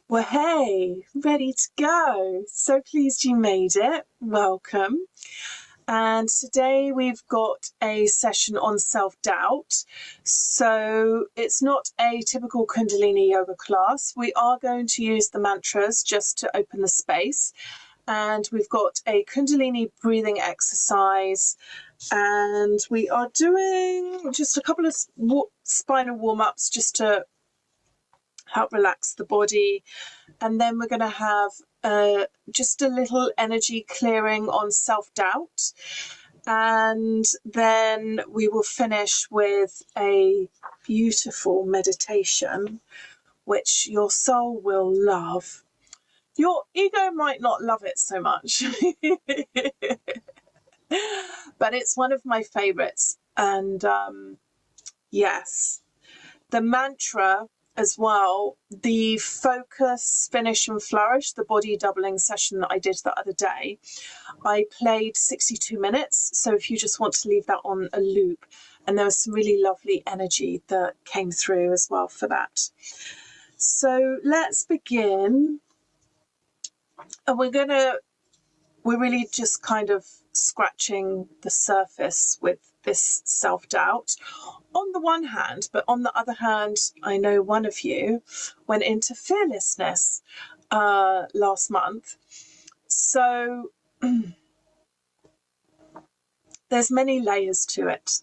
Well, hey, ready to go. So pleased you made it. Welcome. And today we've got a session on self-doubt. So it's not a typical Kundalini yoga class. We are going to use the mantras just to open the space. And we've got a Kundalini breathing exercise. And we are doing just a couple of spinal warm-ups just to help relax the body. And then we're going to have just a little energy clearing on self-doubt. And then we will finish with a beautiful meditation, which your soul will love. Your ego might not love it so much, but it's one of my favorites. And yes, the mantra as well, the focus, finish and flourish, the body doubling session that I did the other day, I played 62 minutes. So if you just want to leave that on a loop, and there was some really lovely energy that came through as well for that. So let's begin. And we're really just kind of scratching the surface with this self-doubt on the one hand, but on the other hand, I know one of you went into fearlessness last month. So there's many layers to it.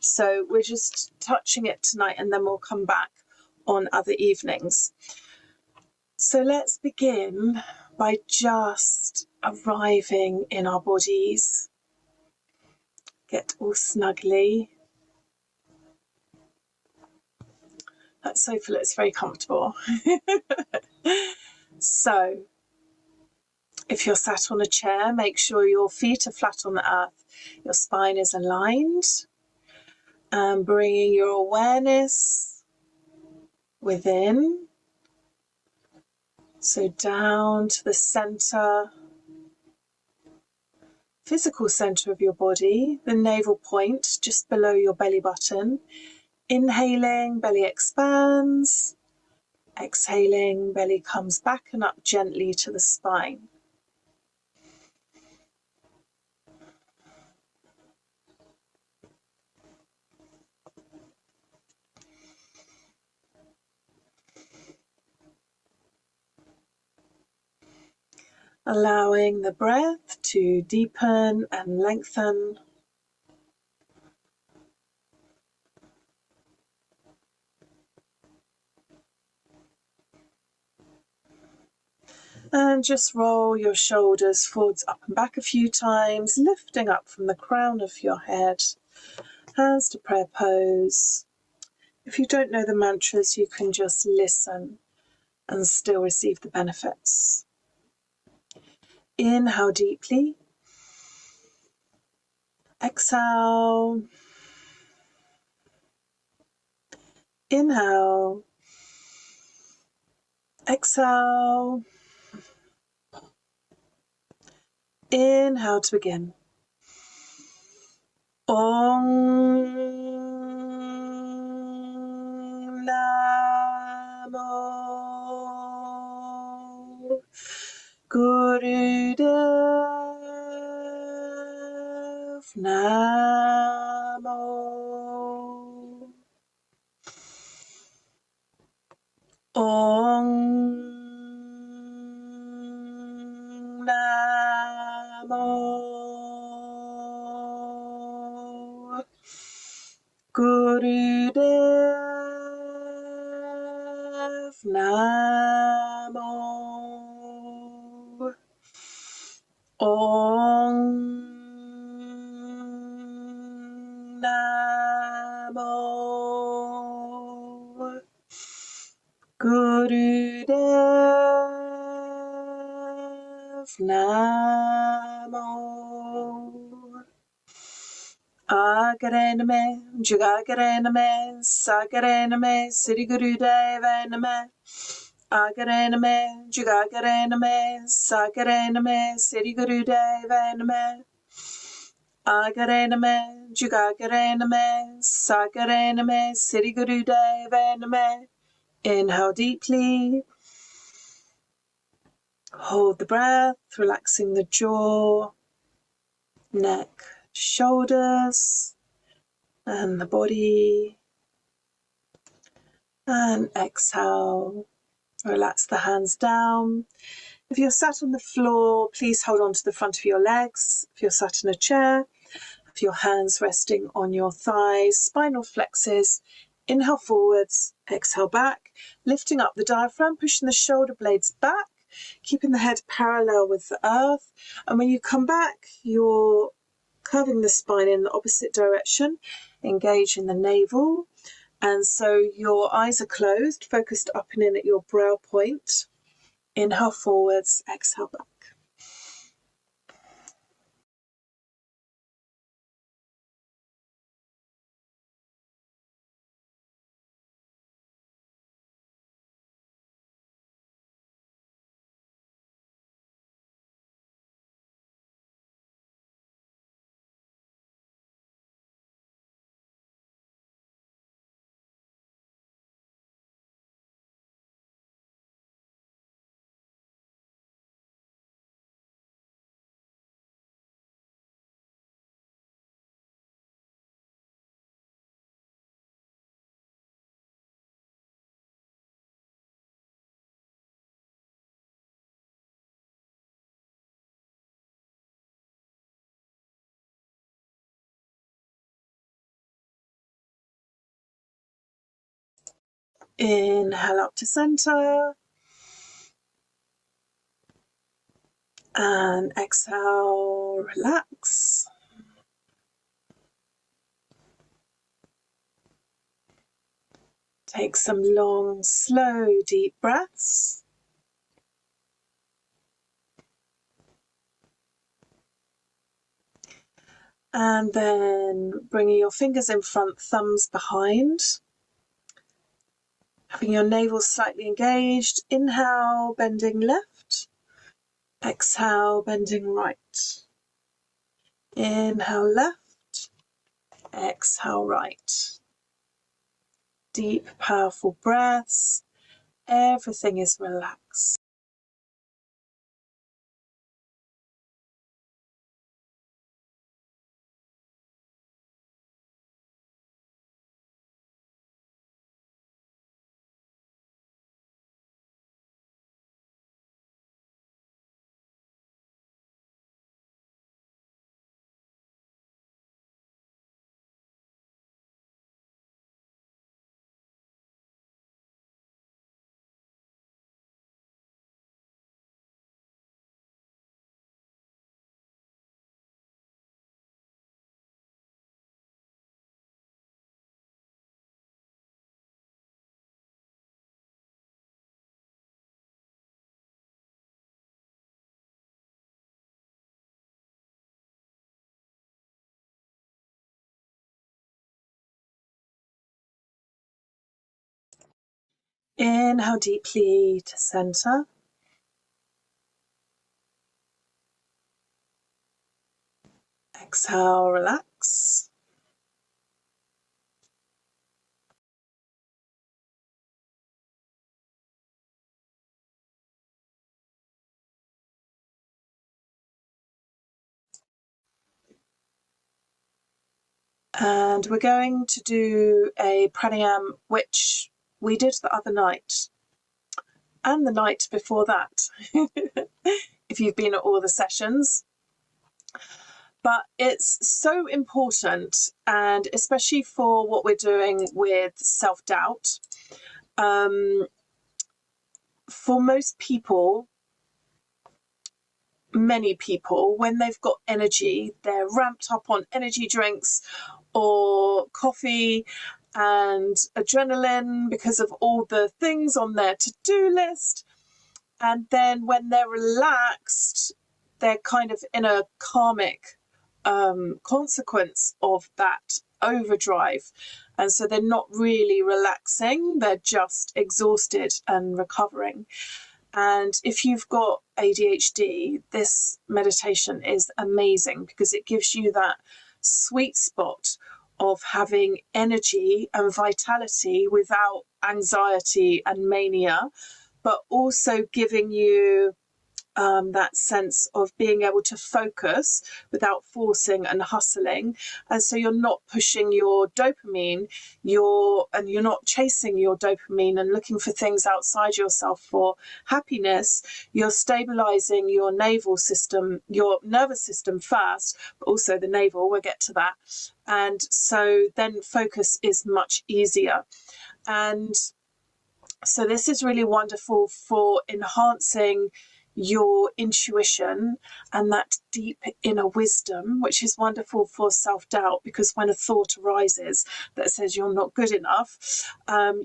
So we're just touching it tonight, and then we'll come back on other evenings. So let's begin by just arriving in our bodies. Get all snuggly. That sofa looks very comfortable. So, if you're sat on a chair, make sure your feet are flat on the earth. Your spine is aligned. And bringing your awareness within. So down to the center, physical center of your body, the navel point just below your belly button. Inhaling, belly expands. Exhaling, belly comes back and up gently to the spine. Allowing the breath to deepen and lengthen. And just roll your shoulders forwards, up and back a few times, lifting up from the crown of your head. Hands to prayer pose. If you don't know the mantras, you can just listen and still receive the benefits. Inhale deeply. Exhale. Inhale. Exhale. Inhale to begin. Om Namo Gurudev Namo Om Namo Gurudev Namo Om Namo Gurudev Namo Agare Name, Jugagare Name, Sagare Name, Sri Gurudev Name. Agare Name, Jugagare Name, Sagare Name, Sri Gurudev Name. Agare Name, Jugagare Name, Sagare Name, Sri Gurudev Name. Inhale deeply. Hold the breath, relaxing the jaw, neck, shoulders, and the body. And exhale. Relax the hands down. If you're sat on the floor, please hold on to the front of your legs. If you're sat in a chair, have your hands resting on your thighs, spinal flexes. Inhale forwards, exhale back, lifting up the diaphragm, pushing the shoulder blades back, keeping the head parallel with the earth. And when you come back, you're curving the spine in the opposite direction, engage in the navel. And so your eyes are closed, focused up and in at your brow point. Inhale forwards, exhale back. Inhale up to center. And exhale, relax. Take some long, slow, deep breaths. And then bringing your fingers in front, thumbs behind. Having your navel slightly engaged. Inhale, bending left. Exhale, bending right. Inhale left. Exhale right. Deep, powerful breaths. Everything is relaxed. Inhale deeply to center. Exhale, relax. And we're going to do a pranayam, which we did the other night and the night before that, if you've been at all the sessions. But it's so important, and especially for what we're doing with self-doubt. For most people, many people, when they've got energy, they're ramped up on energy drinks or coffee and adrenaline because of all the things on their to-do list. And then when they're relaxed, they're kind of in a karmic consequence of that overdrive. And so they're not really relaxing, they're just exhausted and recovering. And if you've got ADHD, this meditation is amazing because it gives you that sweet spot of having energy and vitality without anxiety and mania, but also giving you that sense of being able to focus without forcing and hustling. And so you're not pushing your dopamine, you're not chasing your dopamine and looking for things outside yourself for happiness. You're stabilizing your naval system, your nervous system first, but also the navel. We'll get to that. And so then focus is much easier. And so this is really wonderful for enhancing your intuition and that deep inner wisdom, which is wonderful for self-doubt, because when a thought arises that says you're not good enough,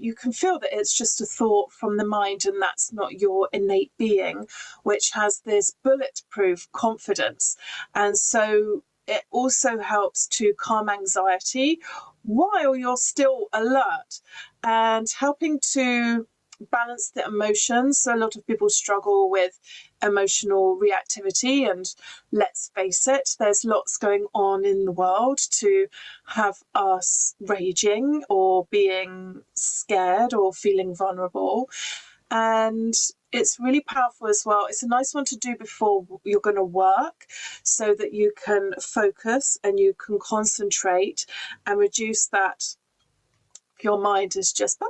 you can feel that it's just a thought from the mind and that's not your innate being, which has this bulletproof confidence. And so it also helps to calm anxiety while you're still alert, and helping to balance the emotions. So a lot of people struggle with emotional reactivity, and let's face it, there's lots going on in the world to have us raging or being scared or feeling vulnerable. And it's really powerful as well. It's a nice one to do before you're going to work, so that you can focus and you can concentrate and reduce that. Your mind is just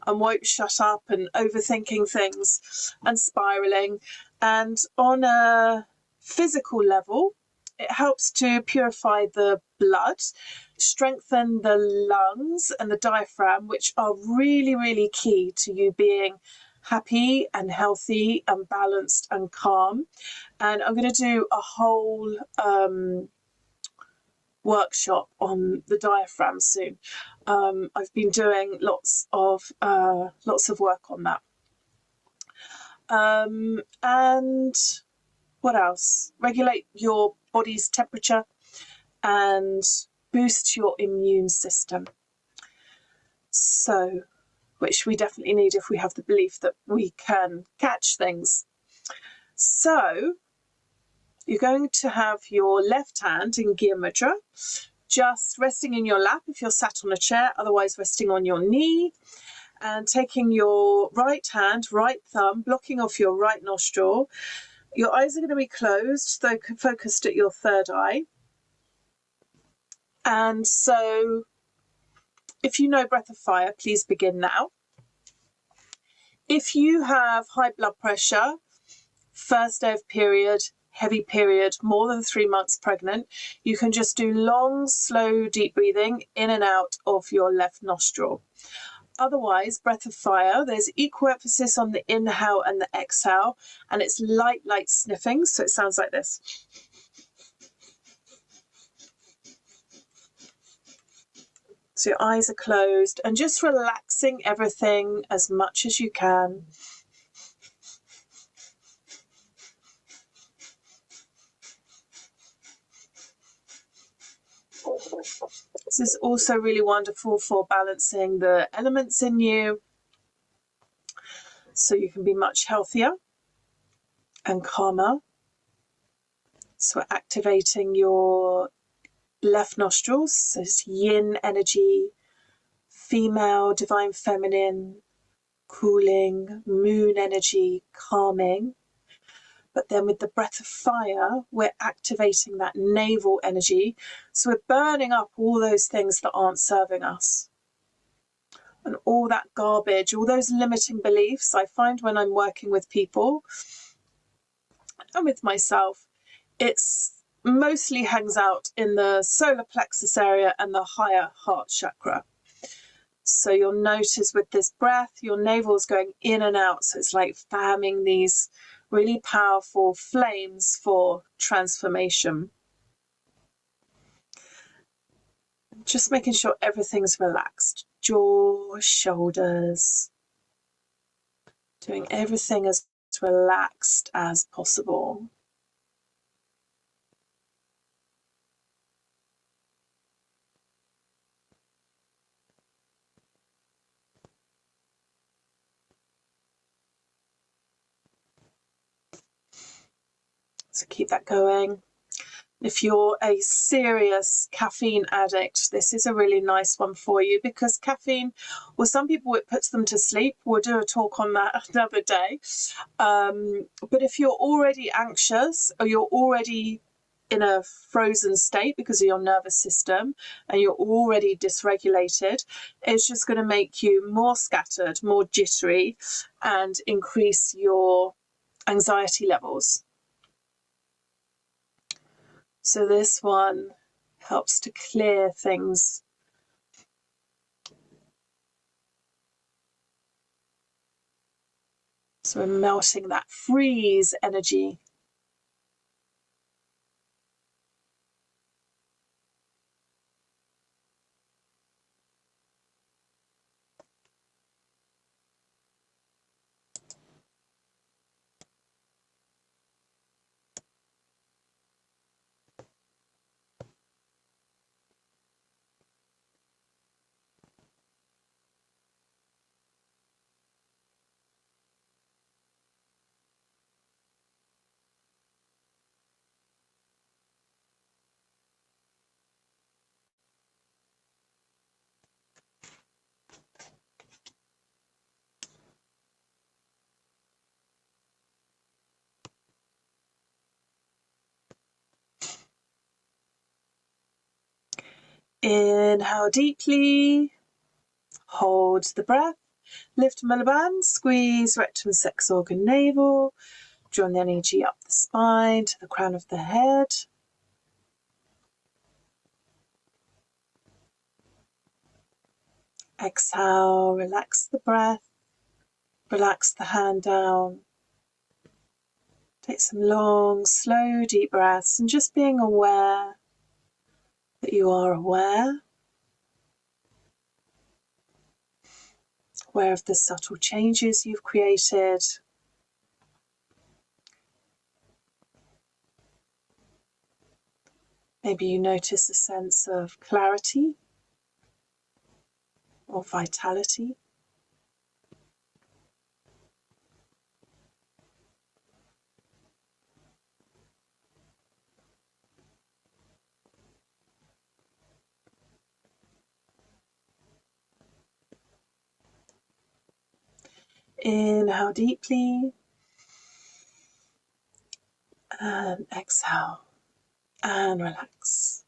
and won't shut up and overthinking things and spiraling. And on a physical level, it helps to purify the blood, strengthen the lungs and the diaphragm, which are really, really key to you being happy and healthy and balanced and calm. And I'm going to do a whole workshop on the diaphragm soon. I've been doing lots of work on that. And what else? Regulate your body's temperature and boost your immune system. So, which we definitely need if we have the belief that we can catch things. So, you're going to have your left hand in Gya Mudra, just resting in your lap if you're sat on a chair, otherwise resting on your knee, and taking your right hand, right thumb, blocking off your right nostril. Your eyes are going to be closed, though focused at your third eye. And so if you know Breath of Fire, please begin now. If you have high blood pressure, first day of period, heavy period, more than 3 months pregnant, you can just do long, slow, deep breathing in and out of your left nostril. Otherwise, Breath of Fire, there's equal emphasis on the inhale and the exhale, and it's light sniffing, so it sounds like this. So your eyes are closed and just relaxing everything as much as you can. This is also really wonderful for balancing the elements in you, so you can be much healthier and calmer. So we're activating your left nostrils. So it's yin energy, female, divine feminine, cooling, moon energy, calming. But then with the Breath of Fire, we're activating that navel energy. So we're burning up all those things that aren't serving us. And all that garbage, all those limiting beliefs. I find when I'm working with people and with myself, it's mostly hangs out in the solar plexus area and the higher heart chakra. So you'll notice with this breath, your navel's going in and out. So it's like fanning these really powerful flames for transformation. Just making sure everything's relaxed. Jaw, shoulders. Doing everything as relaxed as possible. So keep that going. If you're a serious caffeine addict, this is a really nice one for you, because caffeine, well, some people it puts them to sleep. We'll do a talk on that another day. But if you're already anxious, or you're already in a frozen state because of your nervous system, and you're already dysregulated, it's just going to make you more scattered, more jittery, and increase your anxiety levels. So this one helps to clear things. So we're melting that freeze energy. Inhale deeply, hold the breath, lift Malaban, squeeze rectum, sex organ, navel, draw the energy up the spine to the crown of the head. Exhale, relax the breath, relax the hand down. Take some long, slow, deep breaths, and just being aware that you are aware of the subtle changes you've created. Maybe you notice a sense of clarity or vitality. Inhale deeply and exhale and relax.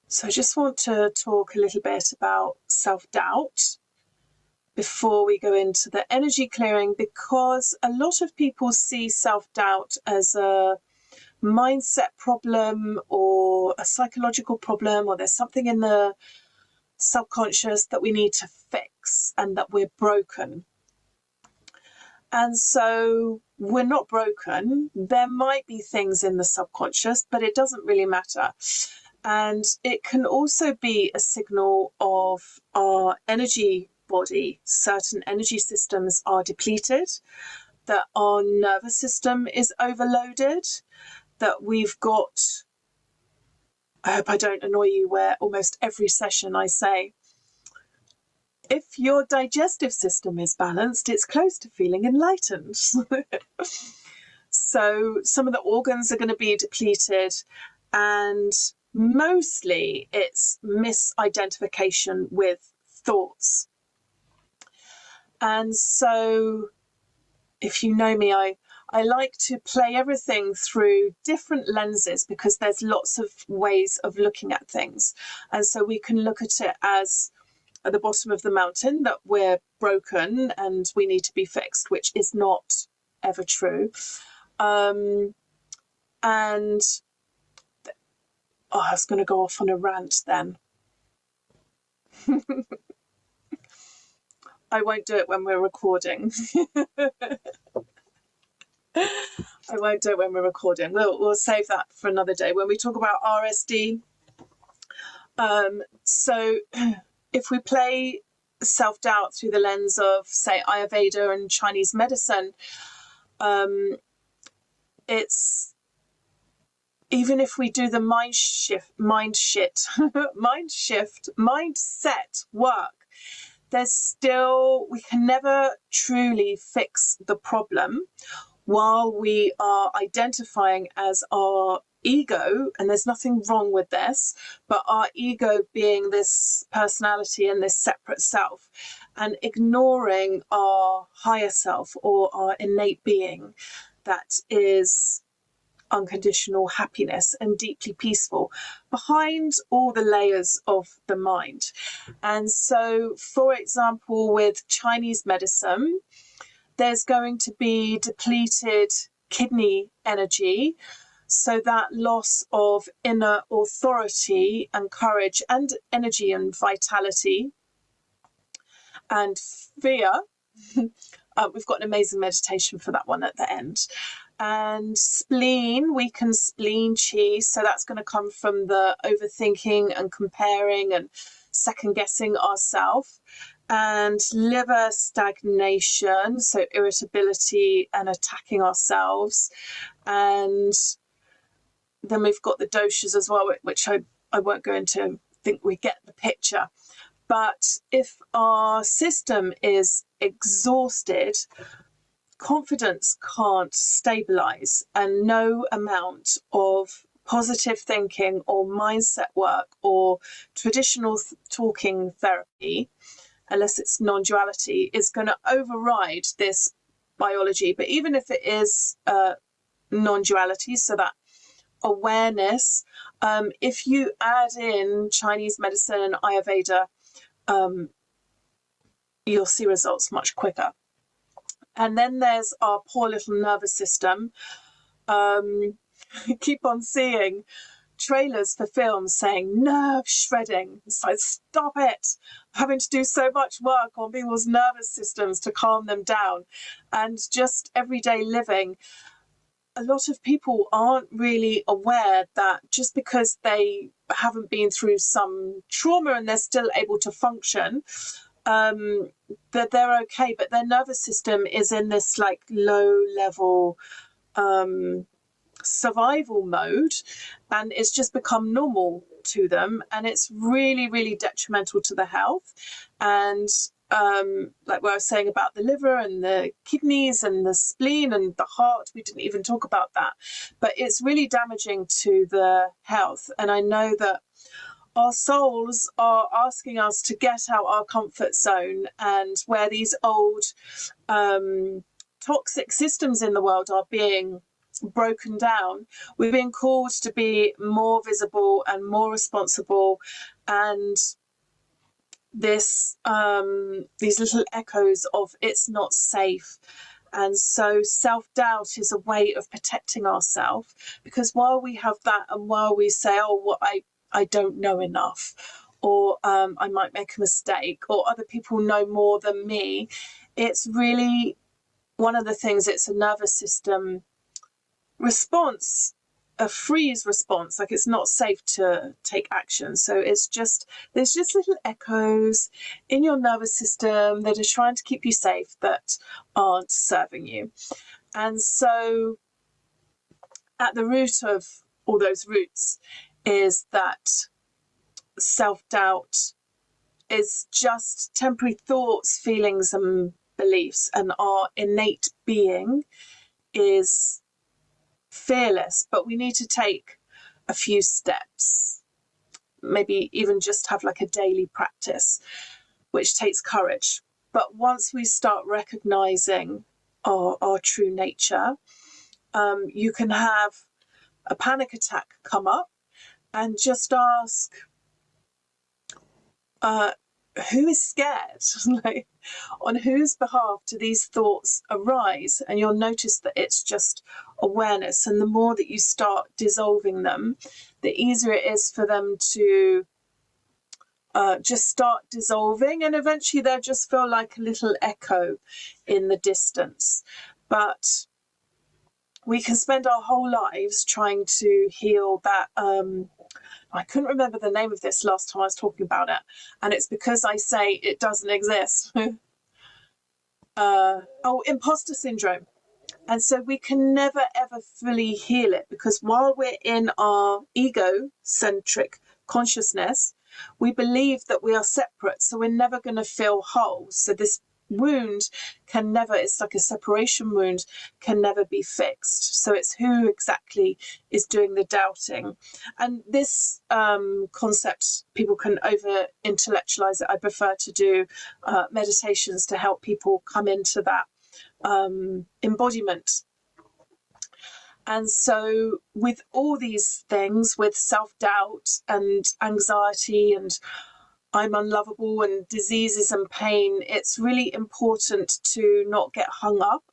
So I just want to talk a little bit about self-doubt before we go into the energy clearing, because a lot of people see self-doubt as a mindset problem or a psychological problem, or there's something in the subconscious that we need to fix and that we're broken. And so we're not broken. There might be things in the subconscious, but it doesn't really matter. And it can also be a signal of our energy body. Certain energy systems are depleted, that our nervous system is overloaded, that we've got, I hope I don't annoy you, where almost every session I say, if your digestive system is balanced, it's close to feeling enlightened. So some of the organs are going to be depleted, and mostly it's misidentification with thoughts. And so if you know me, I like to play everything through different lenses, because there's lots of ways of looking at things. And so we can look at it as at the bottom of the mountain, that we're broken and we need to be fixed, which is not ever true. And I was going to go off on a rant then. I won't do it when we're recording. I won't do it when we're recording. We'll save that for another day when we talk about RSD. So if we play self-doubt through the lens of, say, Ayurveda and Chinese medicine, it's, even if we do the mindset work, there's still, we can never truly fix the problem while we are identifying as our ego, and there's nothing wrong with this, but our ego being this personality and this separate self, and ignoring our higher self or our innate being that is unconditional happiness and deeply peaceful behind all the layers of the mind. And so, for example, with Chinese medicine, there's going to be depleted kidney energy, so that loss of inner authority and courage and energy and vitality and fear. We've got an amazing meditation for that one at the end. And spleen, weakened spleen chi, so that's going to come from the overthinking and comparing and second guessing ourselves. And liver stagnation, so irritability and attacking ourselves. And then we've got the doshas as well, which I won't go into. I think we get the picture. But if our system is exhausted, confidence can't stabilize, and no amount of positive thinking or mindset work or traditional talking therapy, unless it's non-duality, is going to override this biology. But even if it is non-duality, so that awareness, if you add in Chinese medicine and Ayurveda, you'll see results much quicker. And then there's our poor little nervous system. Keep on seeing trailers for films saying nerve shredding. It's like, stop it. I'm having to do so much work on people's nervous systems to calm them down. And just everyday living, a lot of people aren't really aware that just because they haven't been through some trauma and they're still able to function, that they're okay, but their nervous system is in this like low level survival mode, and it's just become normal to them, and it's really, really detrimental to the health. And like what I was saying about the liver and the kidneys and the spleen and the heart, we didn't even talk about that, but it's really damaging to the health. And I know that our souls are asking us to get out our comfort zone, and where these old toxic systems in the world are being broken down, we're being called to be more visible and more responsible. And this these little echoes of it's not safe. And so self-doubt is a way of protecting ourselves, because while we have that, and while we say, oh, what I don't know enough, or I might make a mistake, or other people know more than me, it's really one of the things, it's a nervous system response, a freeze response, like it's not safe to take action. So it's just, there's just little echoes in your nervous system that are trying to keep you safe that aren't serving you. And so at the root of all those roots is that self-doubt is just temporary thoughts, feelings and beliefs, and our innate being is fearless. But we need to take a few steps, maybe even just have like a daily practice, which takes courage. But once we start recognizing our true nature, you can have a panic attack come up and just ask, who is scared? Like, on whose behalf do these thoughts arise? And you'll notice that it's just awareness. And the more that you start dissolving them, the easier it is for them to just start dissolving. And eventually they'll just feel like a little echo in the distance. But we can spend our whole lives trying to heal that. I couldn't remember the name of this last time I was talking about it, and it's because I say it doesn't exist. Imposter syndrome. And so we can never ever fully heal it, because while we're in our ego-centric consciousness, we believe that we are separate, so we're never going to feel whole. So this wound can never, it's like a separation wound, can never be fixed. So it's who exactly is doing the doubting. And this concept, people can over intellectualize it. I prefer to do meditations to help people come into that embodiment. And so with all these things, with self-doubt and anxiety and I'm unlovable and diseases and pain, it's really important to not get hung up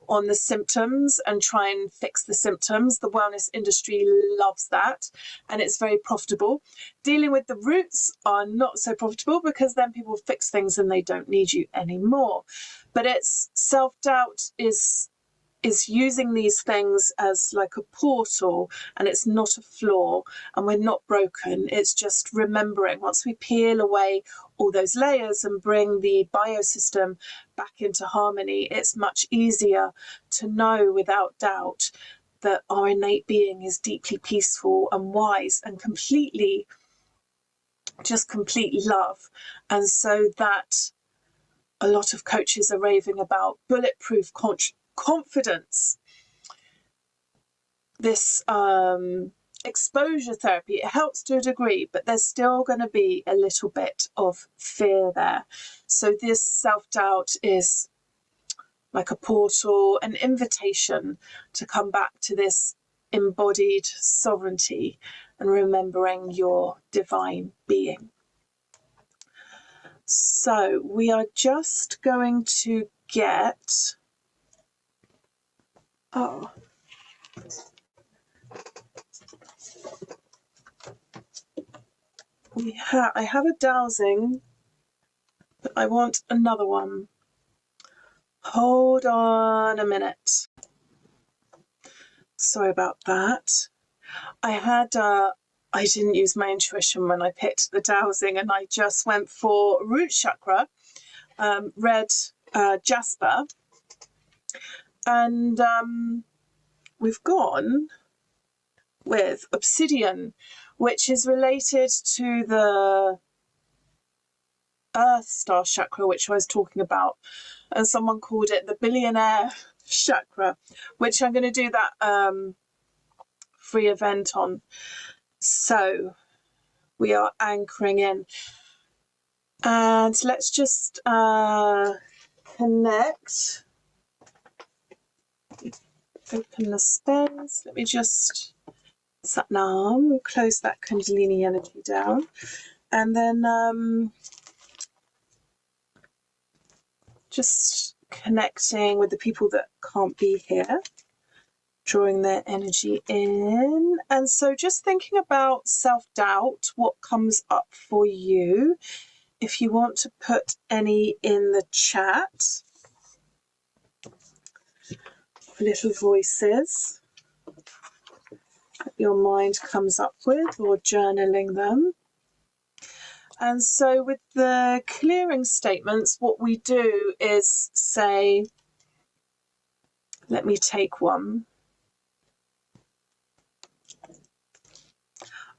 on the symptoms and try and fix the symptoms. The wellness industry loves that, and it's very profitable. Dealing with the roots are not so profitable, because then people fix things and they don't need you anymore. But it's self-doubt is using these things as like a portal, and it's not a flaw, and we're not broken. It's just remembering, once we peel away all those layers and bring the biosystem back into harmony, it's much easier to know without doubt that our innate being is deeply peaceful and wise and completely love. And so that a lot of coaches are raving about bulletproof confidence. This exposure therapy, it helps to a degree, but there's still going to be a little bit of fear there. So this self-doubt is like a portal, an invitation to come back to this embodied sovereignty and remembering your divine being. So we are just going to get I have a dowsing, but I want another one. Hold on a minute. Sorry about that. I didn't use my intuition when I picked the dowsing, and I just went for root chakra, red jasper, and we've gone with obsidian, which is related to the earth star chakra, which I was talking about, and someone called it the billionaire chakra, which I'm going to do that free event on. So we are anchoring in, and let's just connect, open the space. Let me just Satnam, we'll close that Kundalini energy down, and then just connecting with the people that can't be here, drawing their energy in. And so just thinking about self-doubt, what comes up for you. If you want to put any in the chat, little voices that your mind comes up with, or journaling them. And so with the clearing statements, what we do is say, let me take one.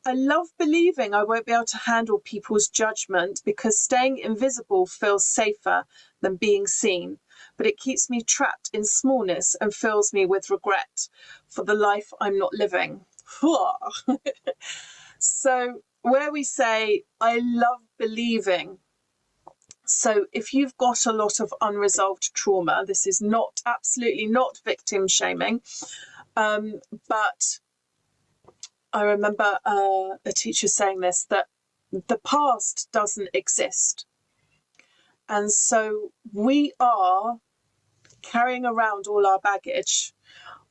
I love believing I won't be able to handle people's judgment, because staying invisible feels safer than being seen, but it keeps me trapped in smallness and fills me with regret for the life I'm not living. So where we say, I love believing. So if you've got a lot of unresolved trauma, this is not, absolutely not victim shaming, but I remember a teacher saying this, that the past doesn't exist. And so we are carrying around all our baggage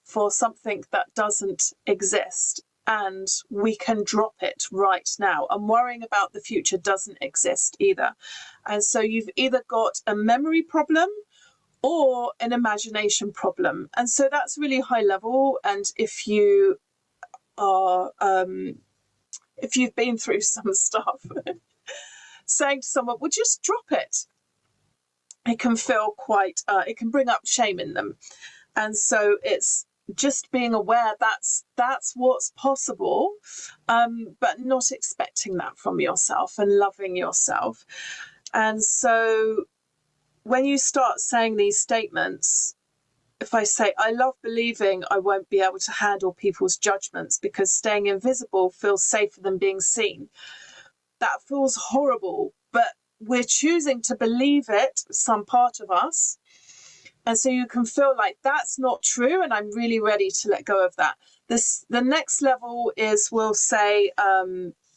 for something that doesn't exist, and we can drop it right now. And worrying about the future doesn't exist either. And so you've either got a memory problem, or an imagination problem. And so that's really high level. And if you are, if you've been through some stuff, saying to someone, well, just drop it. It can feel quite, it can bring up shame in them. And so it's just being aware that's what's possible, but not expecting that from yourself and loving yourself. And so when you start saying these statements, if I say, I love believing I won't be able to handle people's judgments because staying invisible feels safer than being seen. That feels horrible, but we're choosing to believe it, some part of us. And so you can feel like that's not true, and I'm really ready to let go of that. The next level is we'll say,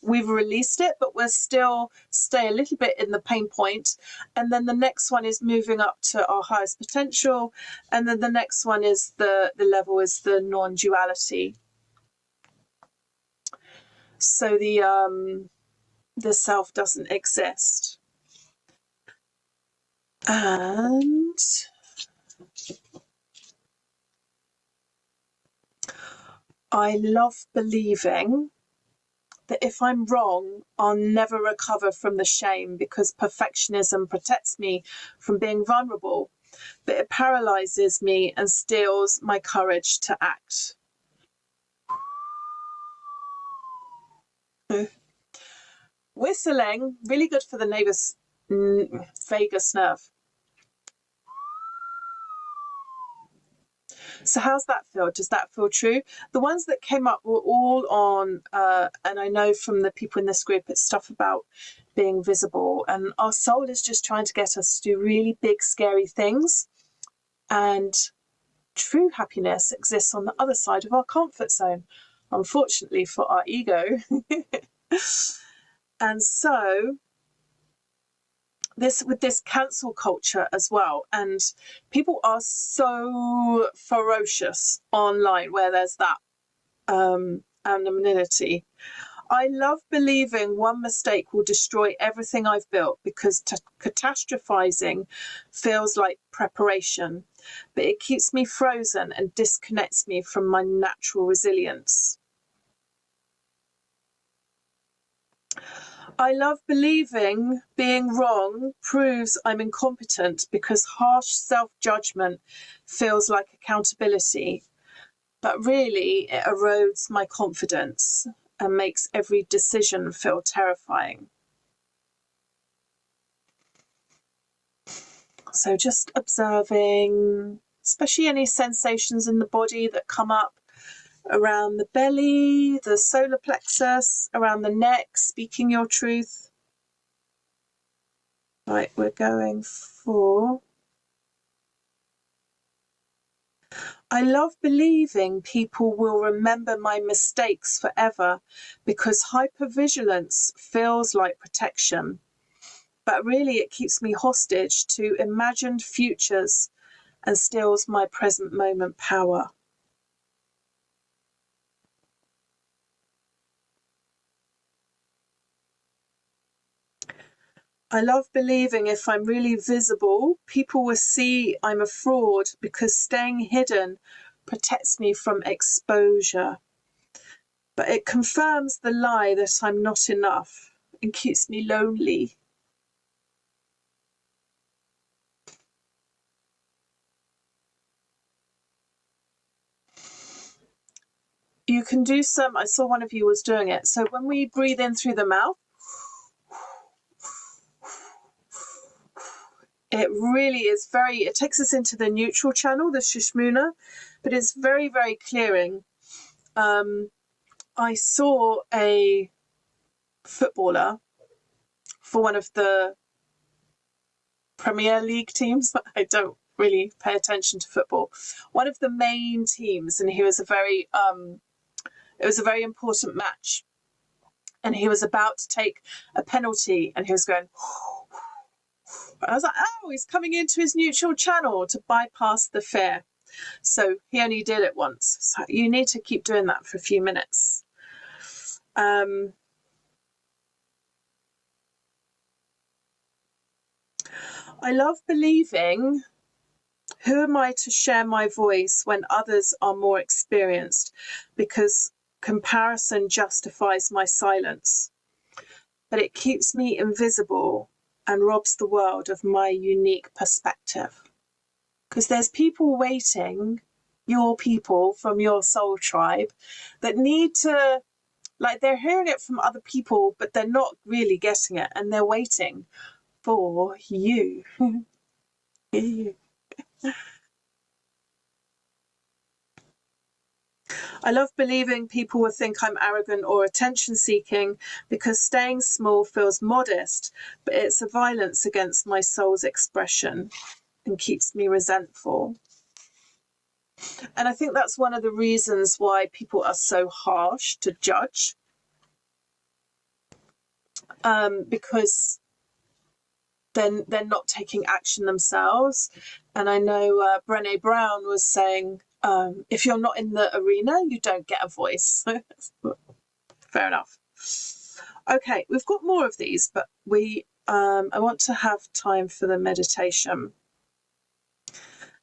we've released it, but we'll still stay a little bit in the pain point. And then the next one is moving up to our highest potential. And then the next one is the level is the non-duality. So the self doesn't exist. And I love believing that if I'm wrong, I'll never recover from the shame because perfectionism protects me from being vulnerable, but it paralyzes me and steals my courage to act. Whistling, really good for the vagus nerve. So how's that feel? Does that feel true? The ones that came up were all on, and I know from the people in this group, it's stuff about being visible. And our soul is just trying to get us to do really big, scary things. And true happiness exists on the other side of our comfort zone, unfortunately for our ego. And so with this cancel culture as well, and people are so ferocious online where there's that anonymity. I love believing one mistake will destroy everything I've built because catastrophizing feels like preparation, but it keeps me frozen and disconnects me from my natural resilience. I love believing being wrong proves I'm incompetent because harsh self-judgment feels like accountability, but really it erodes my confidence and makes every decision feel terrifying. So just observing, especially any sensations in the body that come up around the belly, the solar plexus, around the neck, speaking your truth. Right, we're going for... I love believing people will remember my mistakes forever because hypervigilance feels like protection, but really it keeps me hostage to imagined futures and steals my present moment power. I love believing if I'm really visible, people will see I'm a fraud because staying hidden protects me from exposure. But it confirms the lie that I'm not enough and keeps me lonely. You can do some, I saw one of you was doing it. So when we breathe in through the mouth, it really is it takes us into the neutral channel, the Sushumna, but it's very, very clearing. I saw a footballer for one of the Premier League teams. I don't really pay attention to football. One of the main teams, and he was it was a very important match. And he was about to take a penalty and he was going, I was like, oh, he's coming into his neutral channel to bypass the fear. So he only did it once. So you need to keep doing that for a few minutes. I love believing Who am I to share my voice when others are more experienced? Because comparison justifies my silence, but it keeps me invisible and robs the world of my unique perspective. Because there's people waiting, your people from your soul tribe, that need to, like, they're hearing it from other people, but they're not really getting it, and they're waiting for you. I love believing people will think I'm arrogant or attention seeking because staying small feels modest, but it's a violence against my soul's expression and keeps me resentful. And I think that's one of the reasons why people are so harsh to judge, because then they're not taking action themselves. And I know Brené Brown was saying, if you're not in the arena, you don't get a voice. Fair enough. Okay, we've got more of these, but I want to have time for the meditation.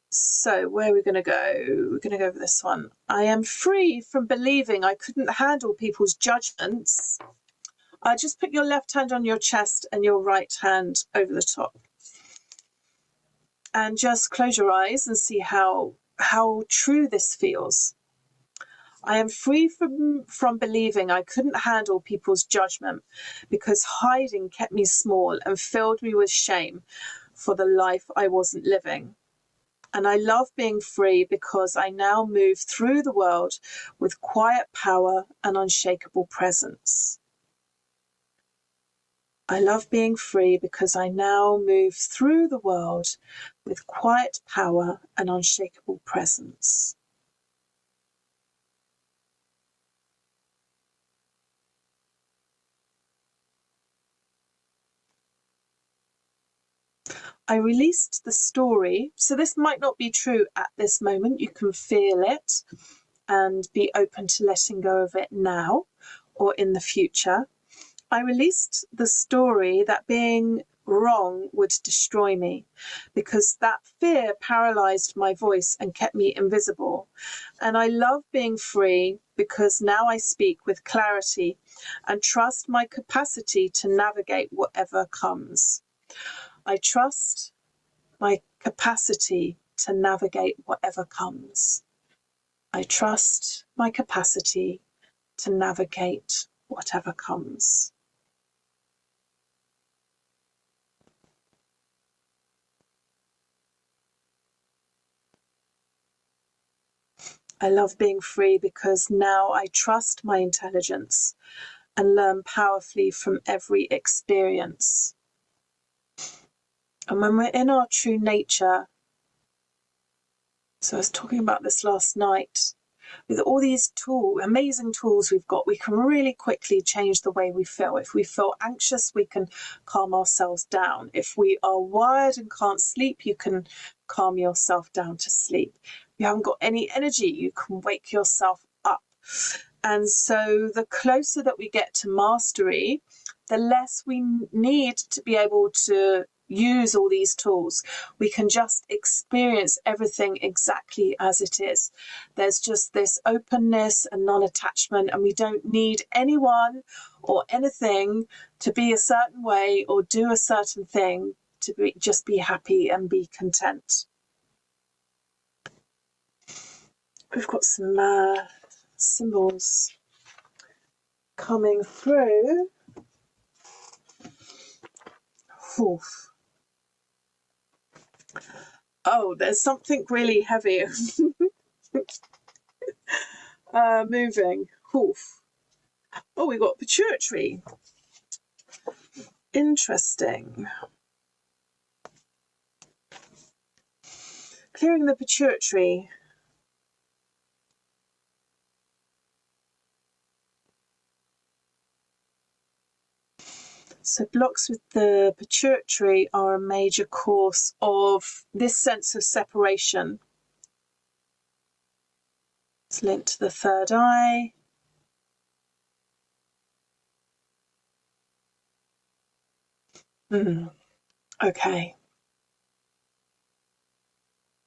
So where are we going to go? We're going to go over this one. I am free from believing I couldn't handle people's judgments. Just put your left hand on your chest and your right hand over the top. And just close your eyes and see how true this feels. I am free from believing I couldn't handle people's judgment because hiding kept me small and filled me with shame for the life I wasn't living. And I love being free because I now move through the world with quiet power and unshakable presence. I love being free because I now move through the world with quiet power and unshakable presence. I released the story, so this might not be true at this moment. You can feel it and be open to letting go of it now or in the future. I released the story that being wrong would destroy me because that fear paralyzed my voice and kept me invisible. And I love being free because now I speak with clarity and trust my capacity to navigate whatever comes. I trust my capacity to navigate whatever comes. I trust my capacity to navigate whatever comes. I love being free because now I trust my intelligence and learn powerfully from every experience. And when we're in our true nature, so I was talking about this last night, with all these amazing tools we've got, we can really quickly change the way we feel. If we feel anxious, we can calm ourselves down. If we are wired and can't sleep, you can calm yourself down to sleep. If you haven't got any energy, you can wake yourself up. And so the closer that we get to mastery, the less we need to be able to use all these tools. We can just experience everything exactly as it is. There's just this openness and non-attachment, and we don't need anyone or anything to be a certain way or do a certain thing to just be happy and be content. We've got some symbols coming through. Oof. Oh, there's something really heavy moving. Oof. Oh, we got pituitary. Interesting. Clearing the pituitary. So blocks with the pituitary are a major cause of this sense of separation. It's linked to the third eye. Okay.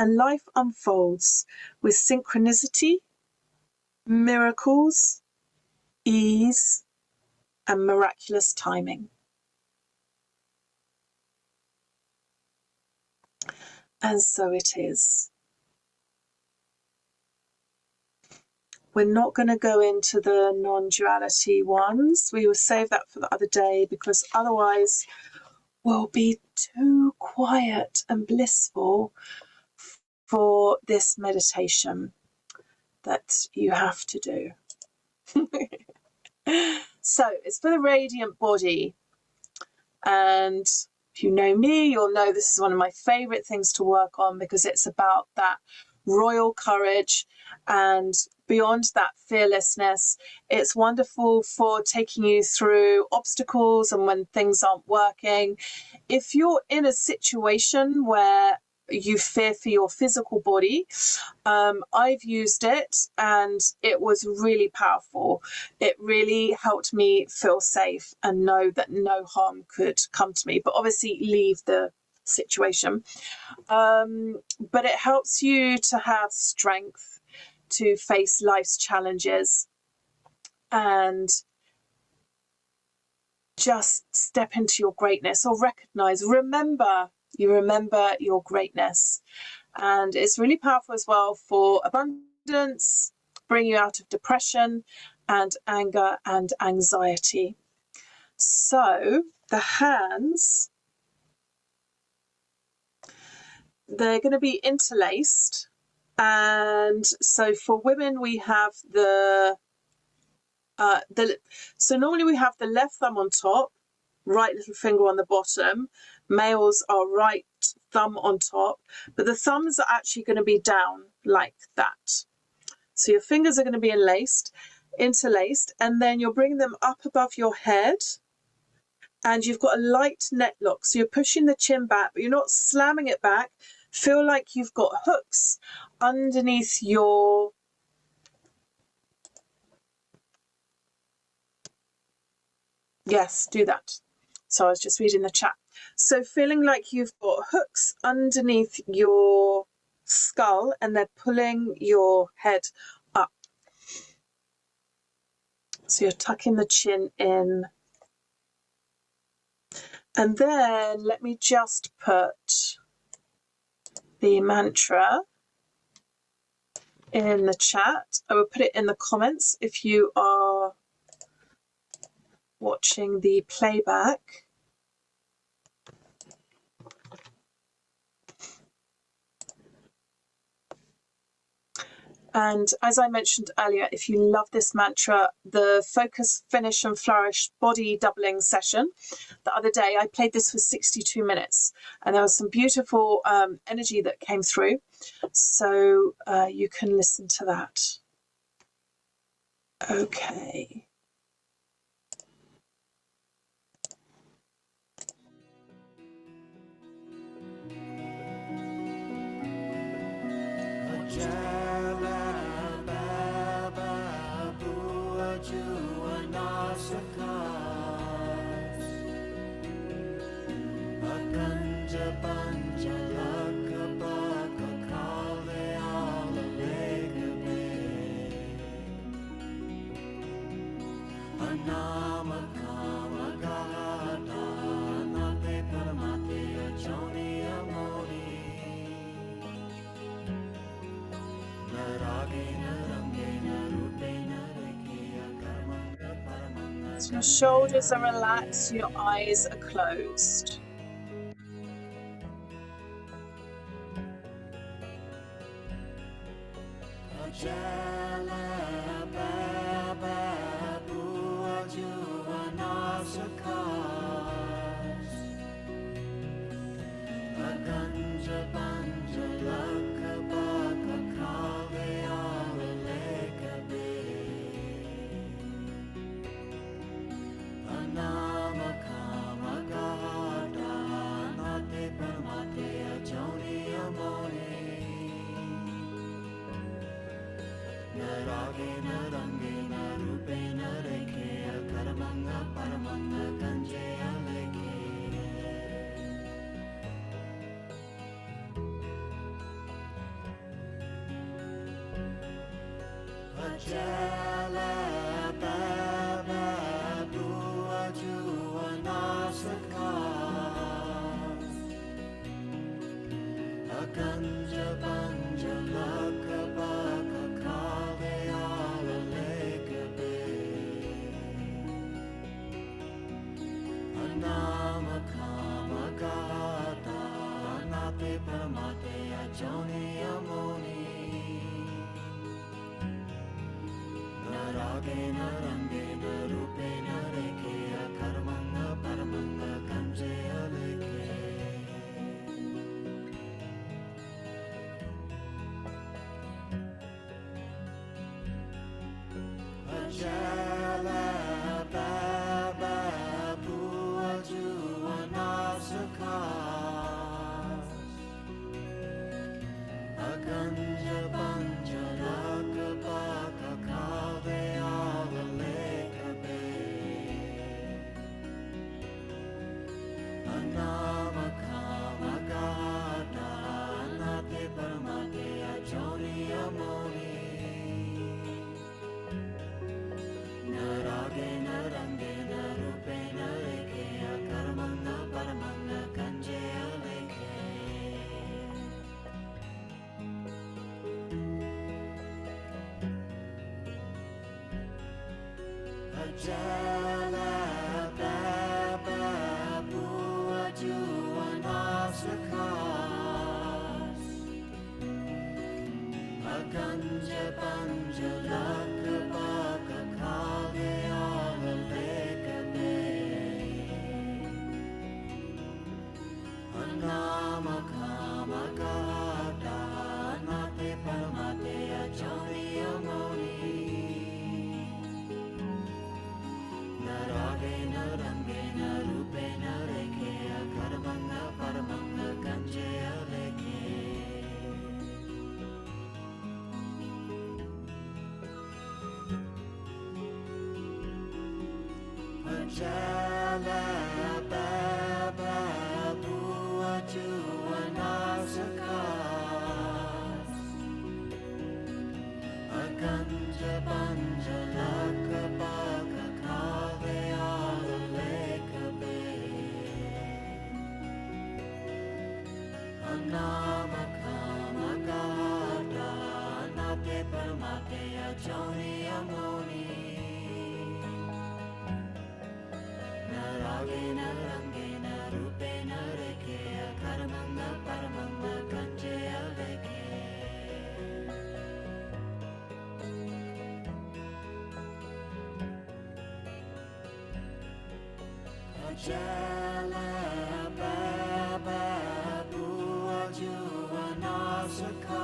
and life unfolds with synchronicity, miracles, ease, and miraculous timing. And so it is. We're not going to go into the non-duality ones. We will save that for the other day, because otherwise we'll be too quiet and blissful for this meditation that you have to do. So it's for the radiant body. And if you know me, you'll know this is one of my favorite things to work on, because it's about that royal courage and beyond that fearlessness. It's wonderful for taking you through obstacles and when things aren't working. If you're in a situation where you fear for your physical body, I've used it and it was really powerful. It really helped me feel safe and know that no harm could come to me, but obviously leave the situation. But it helps you to have strength to face life's challenges and just step into your greatness, or remember your greatness. And it's really powerful as well for abundance, bring you out of depression and anger and anxiety. So the hands, they're going to be interlaced. And so for women, we have so normally we have the left thumb on top, right little finger on the bottom. Males are right thumb on top, but the thumbs are actually going to be down like that. So your fingers are going to be interlaced, and then you're bringing them up above your head, and you've got a light neck lock. So you're pushing the chin back, but you're not slamming it back. Feel like you've got hooks underneath your Yes, do that. So I was just reading the chat. So feeling like you've got hooks underneath your skull and they're pulling your head up. So you're tucking the chin in. And then let me just put the mantra in the chat. I will put it in the comments if you are watching the playback. And as I mentioned earlier, if you love this mantra, the Focus, Finish and Flourish body doubling session, the other day I played this for 62 minutes and there was some beautiful energy that came through. So you can listen to that. Okay. So your shoulders are relaxed, your eyes are closed. Ajai Alai Baba Bua Jua Nasakas Akanja Banja Laka Baka Kale Ala Lekabe Anama Kama Gata Anate Paramate Ajoni Amoni Naragena Rangena Rupena Rekea Karmanga Paramanga Kanje Aleke Ajai Alai Baba Bua Jua Nasakas Akanja Banja Laka Baka Kale Ala Lekabe Anama Kama Gata Anate Paramate Ajoni Amoni Naragena Rangena Rupena Rekea Karmanga Paramanga Kanje Aleke Ajai Alai Baba Bua Jua Nasakas Akanja Banja Laka Baka Kale Ala Lekabe Anama Kama Gata Anate Paramate Ajoni Amoni Naragena Rangena Rupena Rekea Karmanga Paramanga Kanje Aleke Ajai Alai Baba Bua Jua Nasakas Akanja Banja Laka Baka Kale Ala Lekabe Anama Kama Gata Anate Paramate Ajoni Amoni Naragena Rangena Rupena Rekea Karmanga Paramanga Kanje Aleke Ajai Alai Baba Bua Jua Nasakas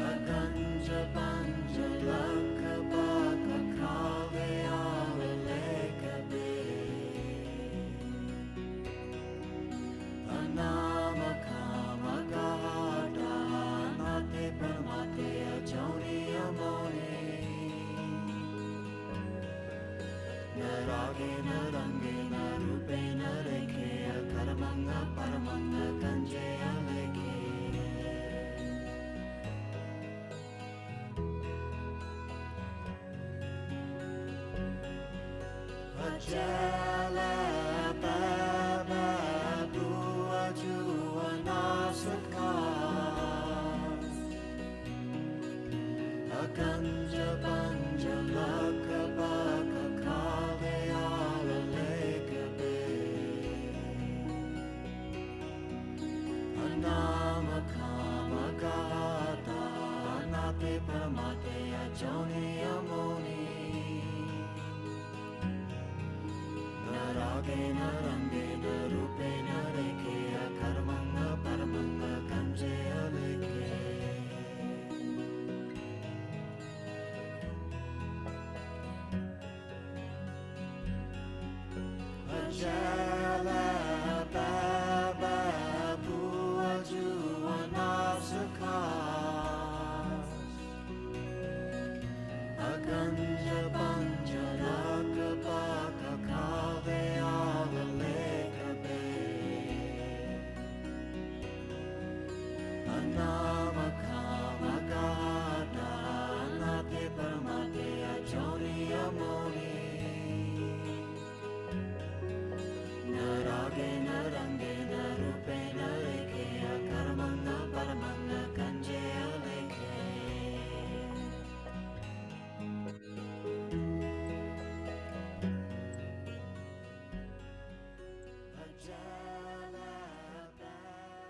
Akanja Banja Laka Baka Kale Ala Lekabe Anama Kama Gata Anate Paramate Ajoni Amoni Naragena Rangena Rupena Rekea Karmanga Paramanga Kanje Aleke Ajai Alai Baba Bua Jua Nasakas Akanja Banja Laka Baka Kale Ala Lekabe Anama Kama Gata Anate Paramate Ajoni Amoni Naragena Rangena Rupena Rekea Karmanga Paramanga Kanje Aleke Ajai Alai Baba Bua Jua Nasakas Akanja Banja Laka Baka Kale Ala Lekabe Anama Kama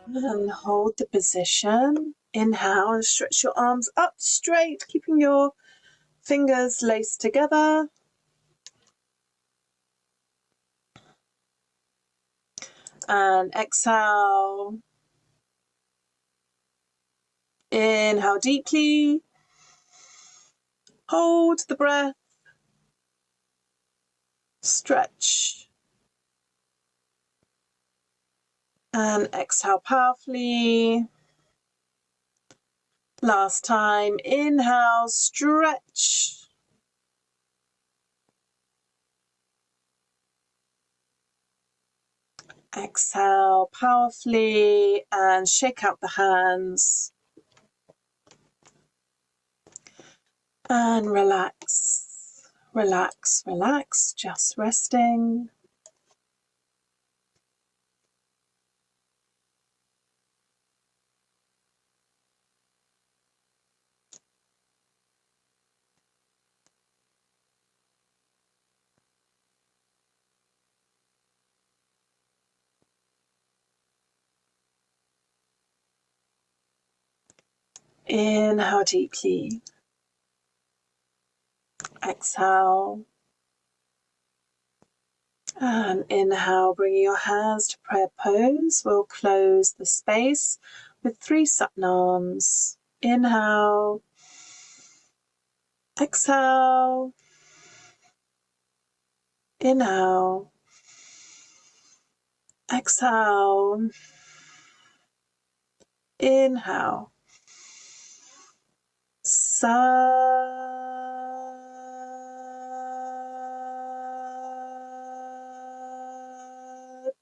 And hold the position. Inhale and stretch your arms up straight, keeping your fingers laced together. And exhale. Inhale deeply. Hold the breath. Stretch. And exhale powerfully. Last time. Inhale, stretch. Exhale powerfully and shake out the hands. And relax, relax, relax, just resting. Inhale deeply. Exhale. And inhale, bringing your hands to prayer pose. We'll close the space with 3 satnams. Inhale. Exhale. Inhale. Exhale. Inhale.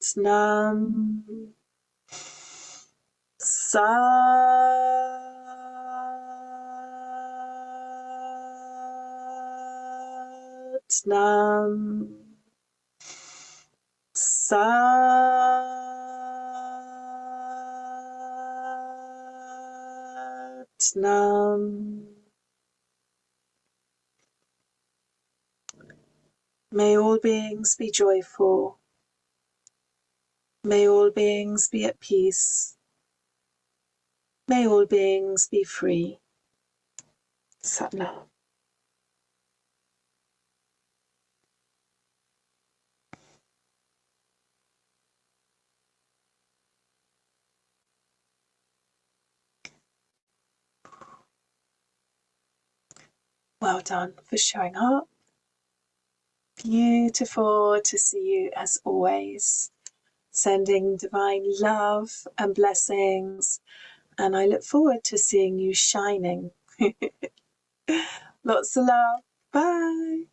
Satnam. Satnam. Satnam. May all beings be joyful. May all beings be at peace. May all beings be free. Satnam. Well done for showing up. Beautiful to see you as always. Sending divine love and blessings. And I look forward to seeing you shining. Lots of love. Bye.